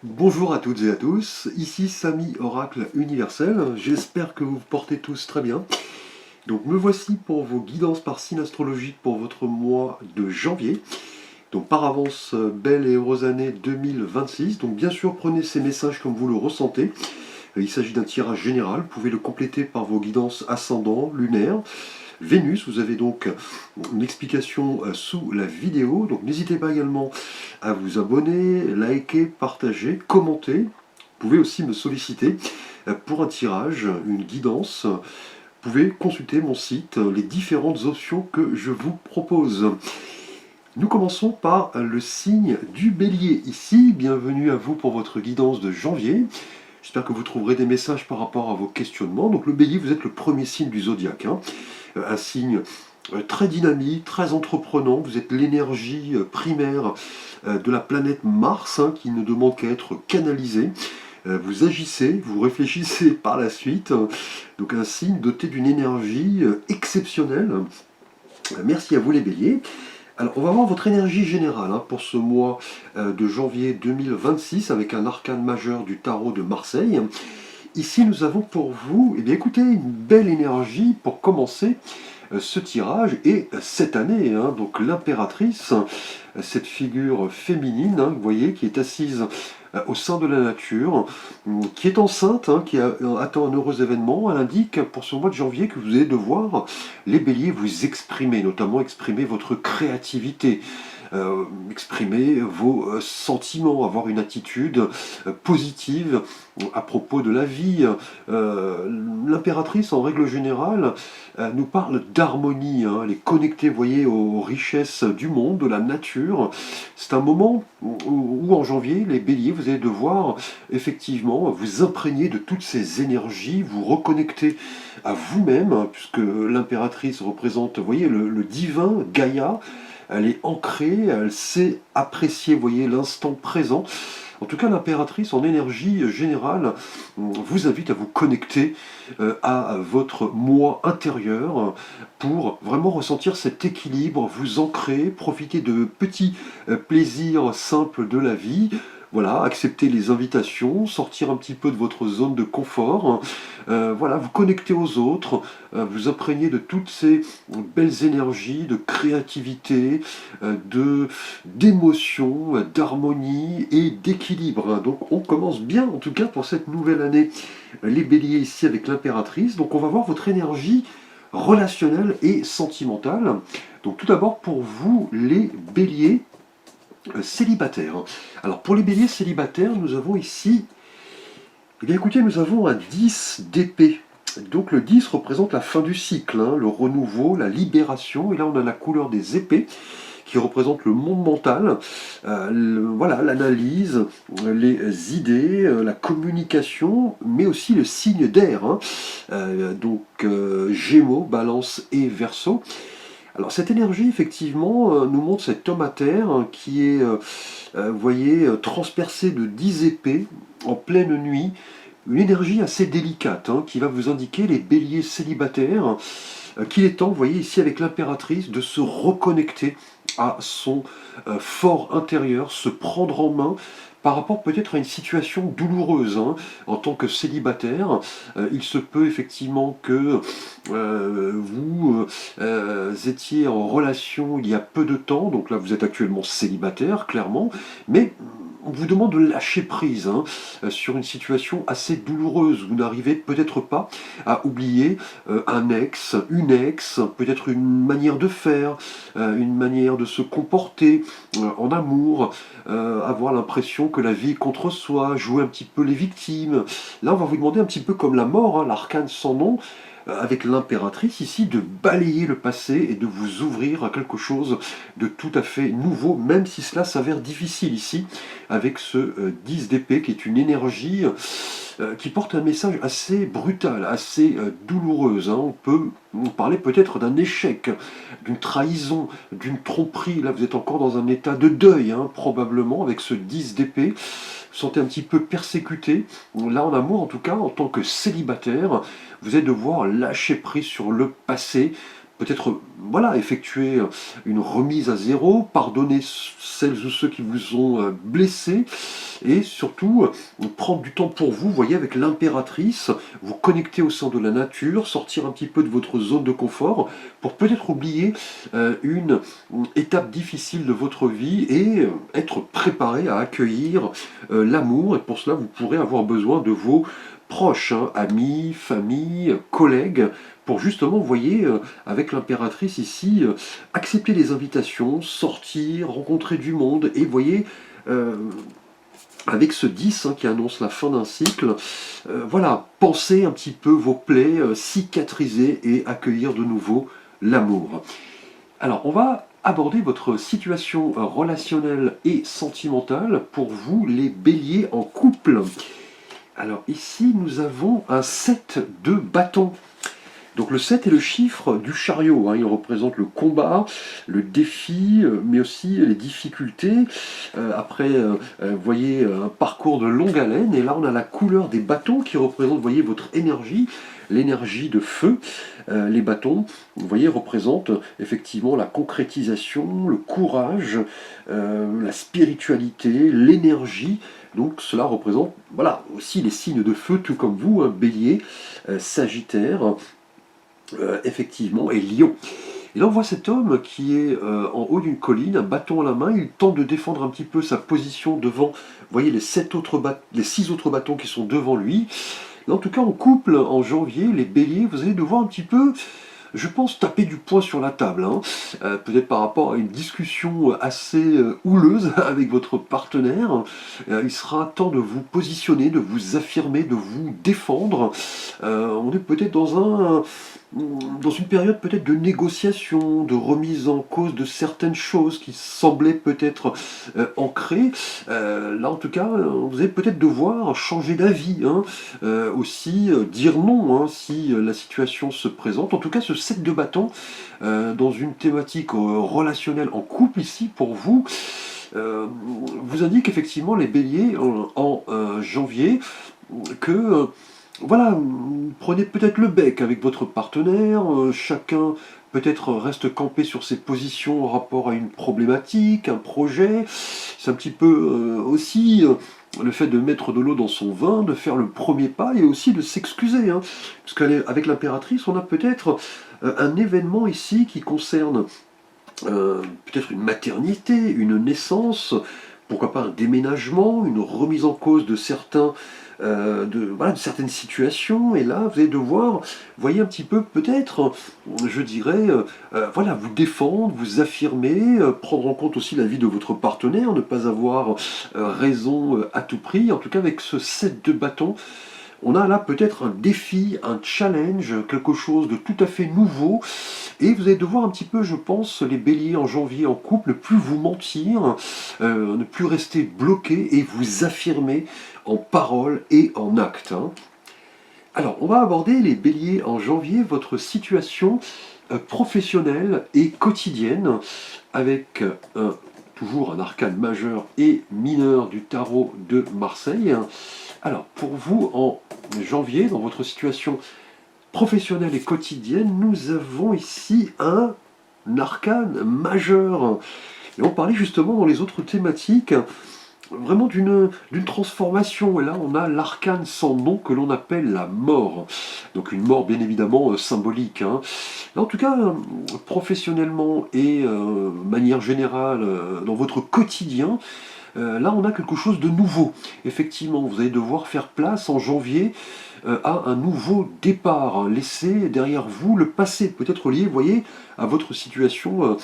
Bonjour à toutes et à tous, ici Samy Oracle Universel, j'espère que vous vous portez tous très bien. Donc me voici pour vos guidances par signe astrologique pour votre mois de janvier. Donc par avance, belle et heureuse année 2026. Donc bien sûr prenez ces messages comme vous le ressentez. Il s'agit d'un tirage général, vous pouvez le compléter par vos guidances ascendant, lunaire, Vénus. Vous avez donc une explication sous la vidéo. Donc n'hésitez pas également à vous abonner, liker, partager, commenter. Vous pouvez aussi me solliciter pour un tirage, une guidance. Vous pouvez consulter mon site, les différentes options que je vous propose. Nous commençons par le signe du bélier ici. Bienvenue à vous pour votre guidance de janvier. J'espère que vous trouverez des messages par rapport à vos questionnements. Donc le bélier, vous êtes le premier signe du zodiaque. Un signe très dynamique, très entreprenant. Vous êtes l'énergie primaire de la planète Mars qui ne demande qu'à être canalisée. Vous agissez, vous réfléchissez par la suite. Donc un signe doté d'une énergie exceptionnelle. Merci à vous les béliers. Alors, on va voir votre énergie générale pour ce mois de janvier 2026 avec un arcane majeur du tarot de Marseille. Ici, nous avons pour vous, eh bien, écoutez, une belle énergie pour commencer ce tirage et cette année. Donc l'impératrice, cette figure féminine, vous voyez, qui est assise au sein de la nature, qui est enceinte, qui attend un heureux événement. Elle indique pour ce mois de janvier que vous allez devoir, les béliers, vous exprimer, notamment exprimer votre créativité. Exprimer vos sentiments, avoir une attitude positive à propos de la vie. L'impératrice, en règle générale, nous parle d'harmonie. Elle est connectée, vous voyez, aux richesses du monde, de la nature. C'est un moment où, en janvier, les béliers, vous allez devoir effectivement vous imprégner de toutes ces énergies, vous reconnecter à vous-même, puisque l'impératrice représente, vous voyez, le divin, Gaïa. Elle est ancrée, elle sait apprécier, vous voyez, l'instant présent. En tout cas, l'impératrice, en énergie générale, vous invite à vous connecter à votre moi intérieur pour vraiment ressentir cet équilibre, vous ancrer, profiter de petits plaisirs simples de la vie. Voilà, accepter les invitations, sortir un petit peu de votre zone de confort, voilà, vous connecter aux autres, vous imprégner de toutes ces belles énergies, de créativité, d'émotion, d'harmonie et d'équilibre. Donc on commence bien en tout cas pour cette nouvelle année, les béliers ici avec l'impératrice. Donc on va voir votre énergie relationnelle et sentimentale. Donc tout d'abord pour vous les béliers célibataires. Alors pour les béliers célibataires, nous avons ici, eh bien écoutez, nous avons un 10 d'épée. Donc le 10 représente la fin du cycle, le renouveau, la libération, et là on a la couleur des épées qui représente le monde mental, voilà, l'analyse, les idées, la communication, mais aussi le signe d'air, donc Gémeaux, Balance et Verseau. Alors cette énergie, effectivement, nous montre cet homme à terre qui est, vous voyez, transpercé de 10 épées en pleine nuit, une énergie assez délicate qui va vous indiquer, les béliers célibataires, qu'il est temps, vous voyez ici avec l'impératrice, de se reconnecter à son fort intérieur, se prendre en main par rapport peut-être à une situation douloureuse. En tant que célibataire, il se peut effectivement que vous étiez en relation il y a peu de temps, donc là vous êtes actuellement célibataire, clairement, mais on vous demande de lâcher prise sur une situation assez douloureuse. Vous n'arrivez peut-être pas à oublier un ex, une ex, peut-être une manière de faire, une manière de se comporter en amour, avoir l'impression que la vie est contre soi, jouer un petit peu les victimes. Là, on va vous demander un petit peu comme la mort, l'arcane sans nom, avec l'impératrice ici, de balayer le passé et de vous ouvrir à quelque chose de tout à fait nouveau, même si cela s'avère difficile ici, avec ce 10 d'épée qui est une énergie qui porte un message assez brutal, assez douloureuse. On peut parler peut-être d'un échec, d'une trahison, d'une tromperie. Là, vous êtes encore dans un état de deuil, probablement, avec ce 10 d'épée. Vous sentez un petit peu persécuté. Là, en amour, en tout cas, en tant que célibataire, vous allez devoir lâcher prise sur le passé, peut-être voilà, effectuer une remise à zéro, pardonner celles ou ceux qui vous ont blessé, et surtout prendre du temps pour vous, voyez, avec l'impératrice, vous connecter au sein de la nature, sortir un petit peu de votre zone de confort, pour peut-être oublier une étape difficile de votre vie et être préparé à accueillir l'amour. Et pour cela, vous pourrez avoir besoin de vos proches, hein, amis, famille, collègues, pour justement, vous voyez, avec l'impératrice ici, accepter les invitations, sortir, rencontrer du monde, et vous voyez, euh, avec ce 10 hein, qui annonce la fin d'un cycle, voilà, penser un petit peu vos plaies, cicatriser et accueillir de nouveau l'amour. Alors, on va aborder votre situation relationnelle et sentimentale pour vous, les béliers en couple. Alors ici, nous avons un 7 de bâton. Donc le 7 est le chiffre du chariot, hein. Il représente le combat, le défi, mais aussi les difficultés. Après, vous voyez, un parcours de longue haleine, et là on a la couleur des bâtons qui représente, vous voyez, votre énergie, l'énergie de feu. Les bâtons, vous voyez, représentent effectivement la concrétisation, le courage, la spiritualité, l'énergie. Donc cela représente, voilà, aussi les signes de feu, tout comme vous, hein, Bélier, Sagittaire, effectivement, et Lion. Et là, on voit cet homme qui est en haut d'une colline, un bâton à la main. Il tente de défendre un petit peu sa position devant, vous voyez, les 6 autres bâtons qui sont devant lui. Là, en tout cas, en couple, en janvier, les béliers, vous allez devoir un petit peu, je pense, taper du poing sur la table, hein. Peut-être par rapport à une discussion assez houleuse avec votre partenaire. Il sera temps de vous positionner, de vous affirmer, de vous défendre. On est peut-être dans une période peut-être de négociation, de remise en cause de certaines choses qui semblaient peut-être ancrées. Là, en tout cas, vous allez peut-être devoir changer d'avis, hein. Aussi dire non, hein, si la situation se présente. En tout cas, ce 7 de bâton, dans une thématique relationnelle en couple ici, pour vous, vous indique effectivement les béliers en janvier que voilà, prenez peut-être le bec avec votre partenaire, chacun peut-être reste campé sur ses positions en rapport à une problématique, un projet. C'est un petit peu aussi le fait de mettre de l'eau dans son vin, de faire le premier pas et aussi de s'excuser, hein. Parce qu'avec l'impératrice, on a peut-être un événement ici qui concerne peut-être une maternité, une naissance, pourquoi pas un déménagement, une remise en cause de voilà, de certaines situations, et là vous allez devoir, voyez un petit peu peut-être, je dirais, voilà, vous défendre, vous affirmer, prendre en compte aussi la vie de votre partenaire, ne pas avoir raison à tout prix. En tout cas, avec ce 7 de bâton, on a là peut-être un défi, un challenge, quelque chose de tout à fait nouveau. Et vous allez devoir un petit peu, je pense, les béliers en janvier en couple, ne plus vous mentir, ne plus rester bloqué et vous affirmer en parole et en acte, hein. Alors, on va aborder les béliers en janvier, votre situation professionnelle et quotidienne, avec toujours un arcane majeur et mineur du tarot de Marseille. Alors, pour vous, en janvier, dans votre situation professionnelle et quotidienne, nous avons ici un arcane majeur. Et on parlait justement dans les autres thématiques vraiment d'une transformation. Et là, on a l'arcane sans nom que l'on appelle la mort. Donc une mort bien évidemment symbolique, hein. Là, en tout cas, professionnellement et manière générale, dans votre quotidien, là, on a quelque chose de nouveau. Effectivement, vous allez devoir faire place en janvier à un nouveau départ, hein. Laissez derrière vous le passé, peut-être lié, vous voyez, à votre situation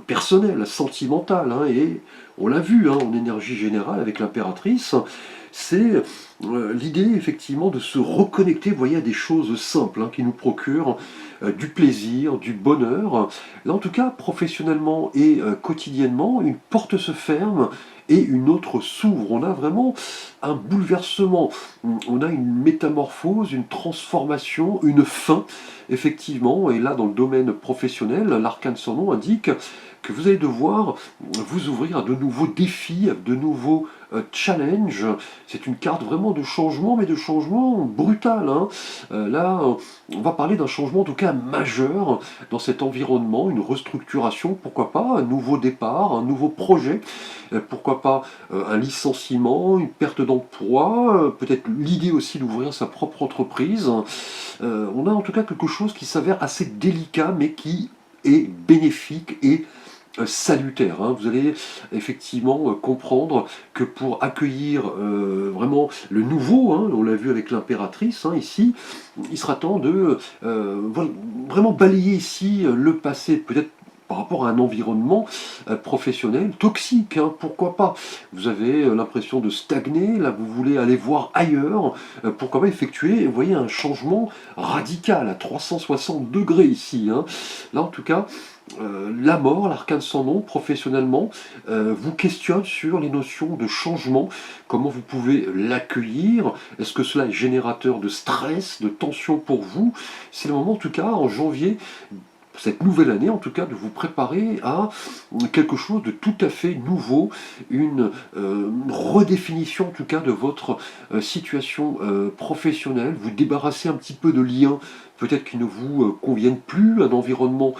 personnelle, sentimentale, hein. Et on l'a vu, hein, en énergie générale avec l'impératrice, c'est l'idée effectivement de se reconnecter, vous voyez, à des choses simples, hein, qui nous procurent du plaisir, du bonheur. Là, en tout cas, professionnellement et quotidiennement, une porte se ferme et une autre s'ouvre. On a vraiment un bouleversement, on a une métamorphose, une transformation, une fin, effectivement. Et là, dans le domaine professionnel, l'arcane sans nom indique que vous allez devoir vous ouvrir à de nouveaux défis, à de nouveaux challenges. C'est une carte vraiment de changement, mais de changement brutal, hein. Là, on va parler d'un changement en tout cas majeur dans cet environnement, une restructuration, pourquoi pas, un nouveau départ, un nouveau projet, pourquoi pas un licenciement, une perte d'emploi, peut-être l'idée aussi d'ouvrir sa propre entreprise. On a en tout cas quelque chose qui s'avère assez délicat, mais qui est bénéfique et salutaire, hein. Vous allez effectivement comprendre que pour accueillir vraiment le nouveau, hein, on l'a vu avec l'impératrice, hein, ici, il sera temps de vraiment balayer ici le passé, peut-être par rapport à un environnement professionnel toxique, hein, pourquoi pas. Vous avez l'impression de stagner, là vous voulez aller voir ailleurs, pourquoi pas effectuer, vous voyez, un changement radical à 360 degrés ici, hein. Là en tout cas, la mort, l'arcane sans nom, professionnellement, vous questionne sur les notions de changement, comment vous pouvez l'accueillir, est-ce que cela est générateur de stress, de tension pour vous? C'est le moment en tout cas en janvier, cette nouvelle année en tout cas, de vous préparer à quelque chose de tout à fait nouveau, une redéfinition en tout cas de votre situation professionnelle, vous débarrasser un petit peu de liens peut-être qui ne vous conviennent plus, un environnement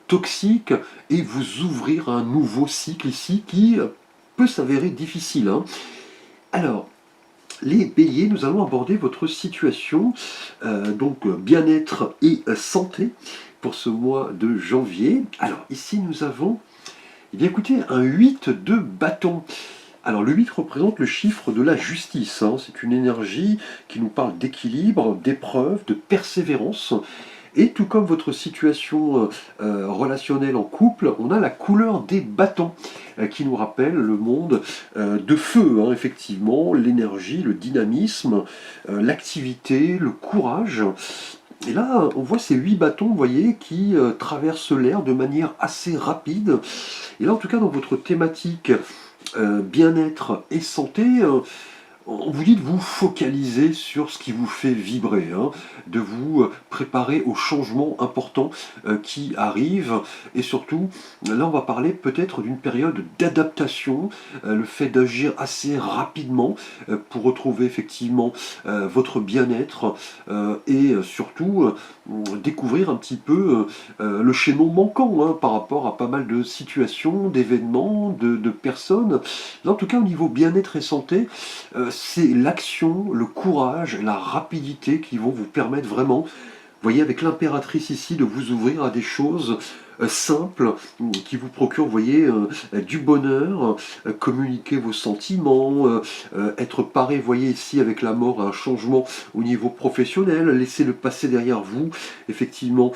toxique, et vous ouvrir à un nouveau cycle ici qui peut s'avérer difficile, hein. Alors, les béliers, nous allons aborder votre situation, donc bien-être et santé pour ce mois de janvier. Alors ici nous avons, eh bien écoutez, un 8 de bâton. Alors le 8 représente le chiffre de la justice, hein. C'est une énergie qui nous parle d'équilibre, d'épreuve, de persévérance. Et tout comme votre situation relationnelle en couple, on a la couleur des bâtons qui nous rappelle le monde de feu, hein, effectivement, l'énergie, le dynamisme, l'activité, le courage. Et là, on voit ces 8 bâtons, vous voyez, qui traversent l'air de manière assez rapide. Et là, en tout cas, dans votre thématique bien-être et santé, on vous dit de vous focaliser sur ce qui vous fait vibrer, hein, de vous préparer aux changements importants qui arrivent, et surtout, là on va parler peut-être d'une période d'adaptation, le fait d'agir assez rapidement pour retrouver effectivement votre bien-être et surtout découvrir un petit peu le chaînon manquant, hein, par rapport à pas mal de situations, d'événements, de personnes. Là en tout cas au niveau bien-être et santé, c'est l'action, le courage, la rapidité qui vont vous permettre vraiment, vous voyez, avec l'impératrice ici, de vous ouvrir à des choses simples qui vous procurent, vous voyez, du bonheur, communiquer vos sentiments, être paré, vous voyez ici avec la mort, un changement au niveau professionnel, laisser le passé derrière vous, effectivement,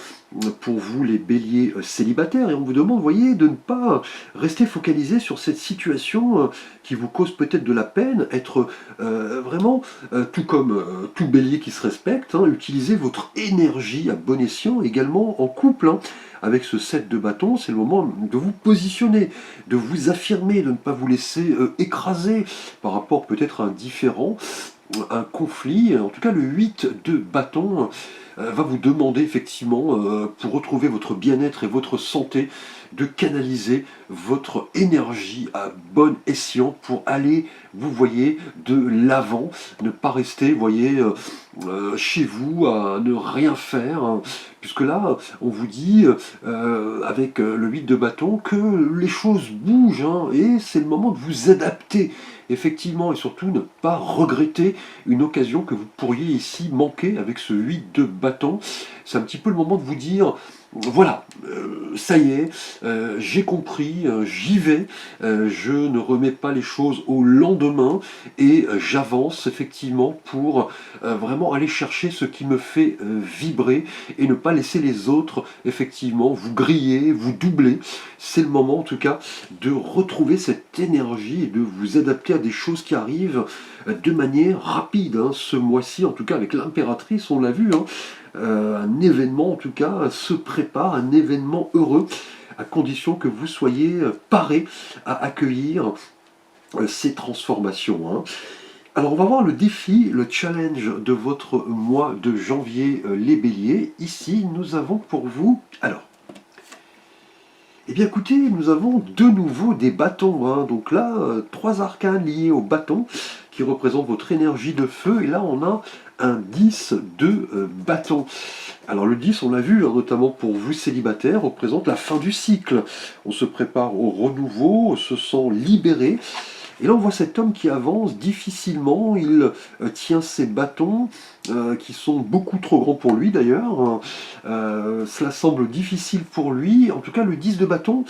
pour vous les béliers célibataires, et on vous demande, vous voyez, de ne pas rester focalisé sur cette situation qui vous cause peut-être de la peine, être vraiment, tout comme tout bélier qui se respecte, hein, utilisez votre énergie à bon escient, également en couple, hein. Avec ce 7 de bâton, c'est le moment de vous positionner, de vous affirmer, de ne pas vous laisser écraser par rapport peut-être à un différend, un conflit. En tout cas, le 8 de bâton va vous demander effectivement, pour retrouver votre bien-être et votre santé, de canaliser votre énergie à bon escient pour aller, vous voyez, de l'avant, ne pas rester, vous voyez, chez vous à ne rien faire, hein, puisque là, on vous dit, avec le 8 de bâton, que les choses bougent, hein, et c'est le moment de vous adapter, effectivement, et surtout ne pas regretter une occasion que vous pourriez ici manquer avec ce 8 de bâton. C'est un petit peu le moment de vous dire, voilà, ça y est, j'ai compris, j'y vais, je ne remets pas les choses au lendemain, et j'avance effectivement pour vraiment aller chercher ce qui me fait vibrer, et ne pas laisser les autres effectivement vous griller, vous doubler. C'est le moment en tout cas de retrouver cette énergie et de vous adapter à des choses qui arrivent de manière rapide, hein. Ce mois-ci, en tout cas avec l'impératrice, on l'a vu, hein, un événement en tout cas se prépare, un événement heureux, à condition que vous soyez paré à accueillir ces transformations, hein. Alors on va voir le défi, le challenge de votre mois de janvier, les béliers. Ici nous avons pour vous, alors, Eh bien écoutez, nous avons de nouveau des bâtons, hein. Donc là, trois arcanes liés au bâton qui représentent votre énergie de feu. Et là, on a un 10 de bâton. Alors le 10, on l'a vu, hein, notamment pour vous célibataires, représente la fin du cycle. On se prépare au renouveau, on se sent libéré. Et là, on voit cet homme qui avance difficilement, il tient ses bâtons, qui sont beaucoup trop grands pour lui d'ailleurs. Cela semble difficile pour lui. En tout cas, le 10 de bâton,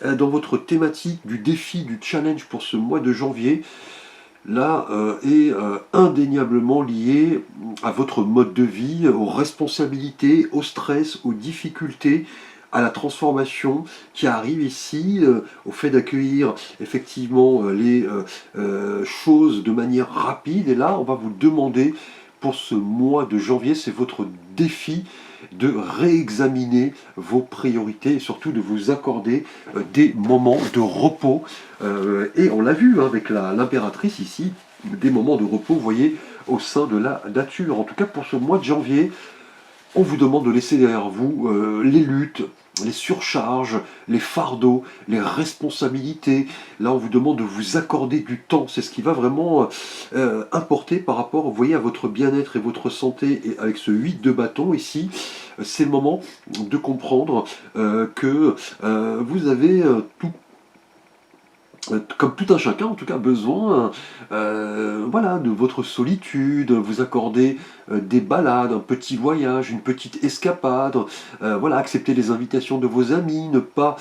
dans votre thématique du défi, du challenge pour ce mois de janvier, là, est indéniablement lié à votre mode de vie, aux responsabilités, au stress, aux difficultés, à la transformation qui arrive ici, au fait d'accueillir effectivement les choses de manière rapide. Et là, on va vous demander pour ce mois de janvier, c'est votre défi de réexaminer vos priorités et surtout de vous accorder des moments de repos. Et on l'a vu, hein, avec l'impératrice ici, des moments de repos, vous voyez, au sein de la nature. En tout cas, pour ce mois de janvier, on vous demande de laisser derrière vous les luttes, les surcharges, les fardeaux, les responsabilités. Là, on vous demande de vous accorder du temps. C'est ce qui va vraiment importer par rapport, vous voyez, à votre bien-être et votre santé. Et avec ce 8 de bâton ici, c'est le moment de comprendre que vous avez tout comme tout un chacun, en tout cas, besoin voilà, de votre solitude, vous accorder des balades, un petit voyage, une petite escapade, voilà, accepter les invitations de vos amis, ne pas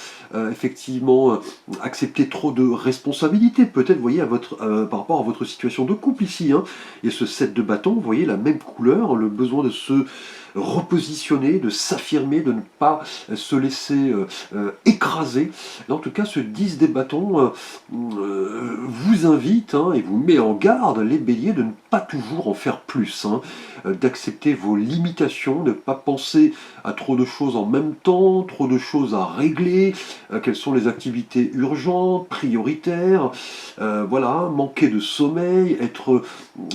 effectivement accepter trop de responsabilités, peut-être, vous voyez, par rapport à votre situation de couple ici, hein, et ce 7 de bâton, vous voyez, la même couleur, le besoin de se repositionner, de s'affirmer, de ne pas se laisser écraser. Là, en tout cas, ce 10 des bâtons vous invite, hein, et vous met en garde, les béliers, de ne pas toujours en faire plus, hein, d'accepter vos limitations, de ne pas penser à trop de choses en même temps, trop de choses à régler, quelles sont les activités urgentes, prioritaires, voilà, manquer de sommeil, être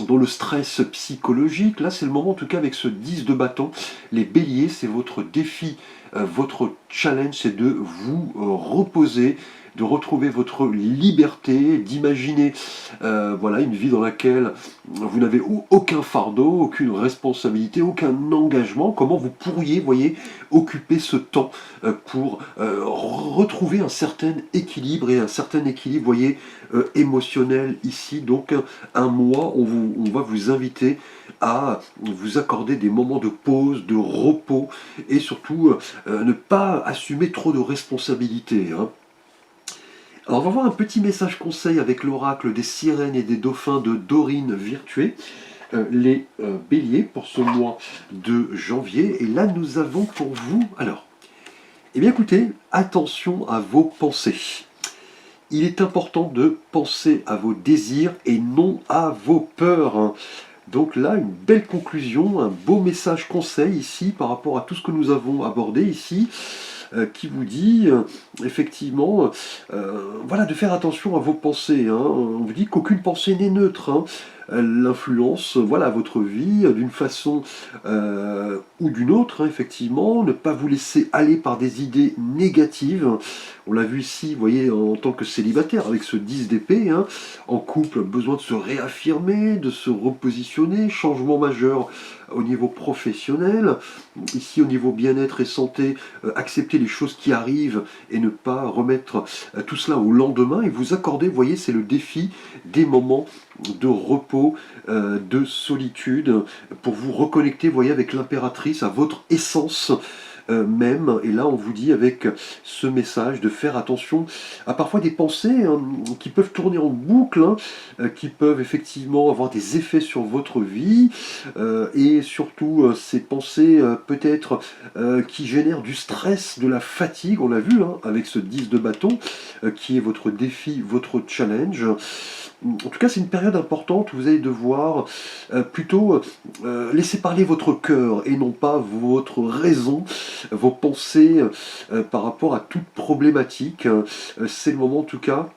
dans le stress psychologique. Là, c'est le moment, en tout cas, avec ce 10 de bâton, les béliers, c'est votre défi, votre challenge, c'est de vous reposer, de retrouver votre liberté, d'imaginer voilà, une vie dans laquelle vous n'avez aucun fardeau, aucune responsabilité, aucun engagement. Comment vous pourriez, voyez, occuper ce temps pour retrouver un certain équilibre, et un certain équilibre, voyez, émotionnel ici. Donc un mois, on va vous inviter à vous accorder des moments de pause, de repos, et surtout ne pas assumer trop de responsabilités, hein. Alors on va voir un petit message conseil avec l'oracle des sirènes et des dauphins de Dorine Virtué, les béliers pour ce mois de janvier. Et là nous avons pour vous, alors, eh bien écoutez, attention à vos pensées. Il est important de penser à vos désirs et non à vos peurs, hein. Donc là, une belle conclusion, un beau message conseil ici par rapport à tout ce que nous avons abordé ici, qui vous dit effectivement voilà, de faire attention à vos pensées, hein. On vous dit qu'aucune pensée n'est neutre, hein. Elle influence voilà, votre vie d'une façon ou d'une autre, hein, effectivement. Ne pas vous laisser aller par des idées négatives. On l'a vu ici, vous voyez, en tant que célibataire, avec ce 10 d'épée, hein, en couple, besoin de se réaffirmer, de se repositionner, changement majeur au niveau professionnel, ici au niveau bien-être et santé, accepter les choses qui arrivent et ne pas remettre tout cela au lendemain, et vous accorder, vous voyez, c'est le défi des moments de repos, de solitude, pour vous reconnecter, vous voyez, avec l'impératrice, à votre essence même. Et là, on vous dit avec ce message de faire attention à parfois des pensées hein, qui peuvent tourner en boucle, hein, qui peuvent effectivement avoir des effets sur votre vie, et surtout ces pensées peut-être qui génèrent du stress, de la fatigue, on l'a vu hein, avec ce 10 de bâton, qui est votre défi, votre challenge. En tout cas, c'est une période importante où vous allez devoir plutôt laisser parler votre cœur et non pas votre raison, vos pensées par rapport à toute problématique. C'est le moment en tout cas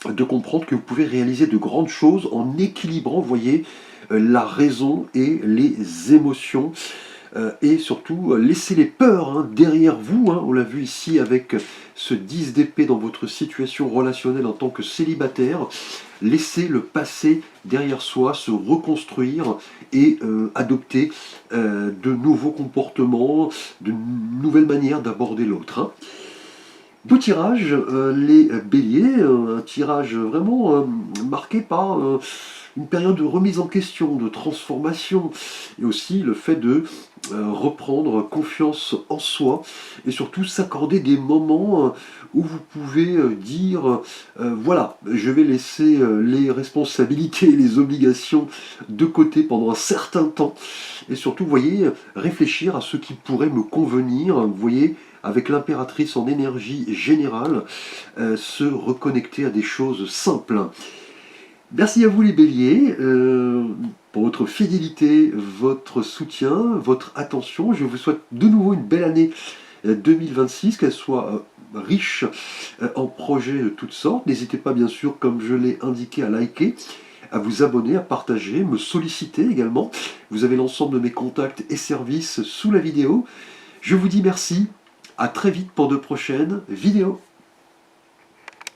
de comprendre que vous pouvez réaliser de grandes choses en équilibrant, vous voyez, la raison et les émotions. et surtout laissez les peurs hein, derrière vous, hein. On l'a vu ici avec ce 10 d'épée dans votre situation relationnelle en tant que célibataire. Laissez le passé derrière soi, se reconstruire et adopter de nouveaux comportements, de nouvelles manières d'aborder l'autre, hein. Beau tirage, les béliers, un tirage vraiment marqué par une période de remise en question, de transformation, et aussi le fait de reprendre confiance en soi, et surtout s'accorder des moments où vous pouvez dire, voilà, je vais laisser les responsabilités et les obligations de côté pendant un certain temps, et surtout, vous voyez, réfléchir à ce qui pourrait me convenir, vous voyez, avec l'impératrice en énergie générale, se reconnecter à des choses simples. Merci à vous les béliers pour votre fidélité, votre soutien, votre attention. Je vous souhaite de nouveau une belle année 2026, qu'elle soit riche en projets de toutes sortes. N'hésitez pas bien sûr, comme je l'ai indiqué, à liker, à vous abonner, à partager, me solliciter également. Vous avez l'ensemble de mes contacts et services sous la vidéo. Je vous dis merci. À très vite pour de prochaines vidéos.